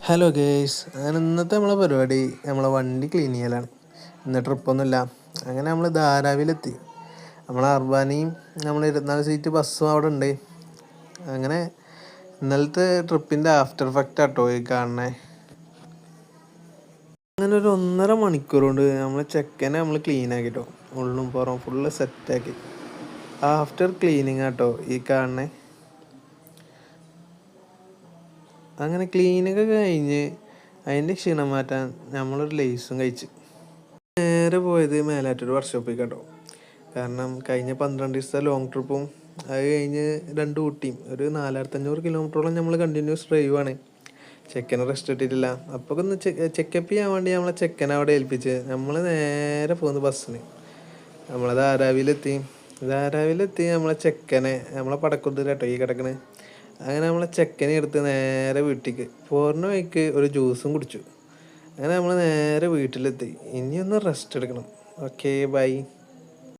Hello guys, അങ്ങനെ ഇന്നത്തെ നമ്മളെ പരിപാടി നമ്മളെ വണ്ടി ക്ലീൻ ചെയ്യലാണ്. ഇന്ന് ട്രിപ്പൊന്നുമില്ല. അങ്ങനെ നമ്മൾ ധാരാവിലെത്തി. നമ്മളെ അർബാനയും നമ്മൾ 24 സീറ്റ് ബസ്സും അവിടെ ഉണ്ട്. അങ്ങനെ ഇന്നലത്തെ ട്രിപ്പിൻ്റെ ആഫ്റ്റർ എഫക്റ്റ് ആട്ടോ ഈ കാണണേ. അങ്ങനെ ഒരു 1.5 മണിക്കൂർ കൊണ്ട് നമ്മൾ ചെക്കനെ നമ്മൾ ക്ലീൻ ആക്കിട്ടോ, ഉള്ളും പുറം ഫുള്ള് സെറ്റാക്കി. ആഫ്റ്റർ ക്ലീനിങ് ആട്ടോ ഈ കാണണേ. അങ്ങനെ ക്ലീനൊക്കെ കഴിഞ്ഞ് അതിൻ്റെ ക്ഷീണം മാറ്റാൻ നമ്മളൊരു ലേസും കഴിച്ച് നേരെ പോയത് മേലാറ്റൂർ വർക്ക്ഷോപ്പിൽ കേട്ടോ. കാരണം കഴിഞ്ഞ 12 ദിവസത്തെ ലോങ് ട്രിപ്പും അത് കഴിഞ്ഞ് 2 ഊട്ടിയും ഒരു 4500 കിലോമീറ്ററോളം നമ്മൾ കണ്ടിന്യൂസ് ഡ്രൈവാണ്. ചെക്കനെ റെസ്റ്റ് ഇട്ടിട്ടില്ല. അപ്പോൾ ഒന്ന് ചെക്കപ്പ് ചെയ്യാൻ വേണ്ടി നമ്മളെ ചെക്കനെ അവിടെ ഏൽപ്പിച്ച് നമ്മൾ നേരെ പോകുന്നത് ബസ്സിന്. നമ്മളെ ധാരാവിലെത്തി നമ്മളെ ചെക്കനെ നമ്മളെ പടക്കുതിര കേട്ടോ ഈ കിടക്കണേ. അങ്ങനെ നമ്മളെ ചെക്കനെ എടുത്ത് നേരെ വീട്ടിലേക്ക് പോരുന്ന വഴിക്ക് ഒരു ജ്യൂസും കുടിച്ചു. അങ്ങനെ നമ്മൾ നേരെ വീട്ടിലെത്തി. ഇനിയൊന്ന് റെസ്റ്റ് എടുക്കണം. Okay, by.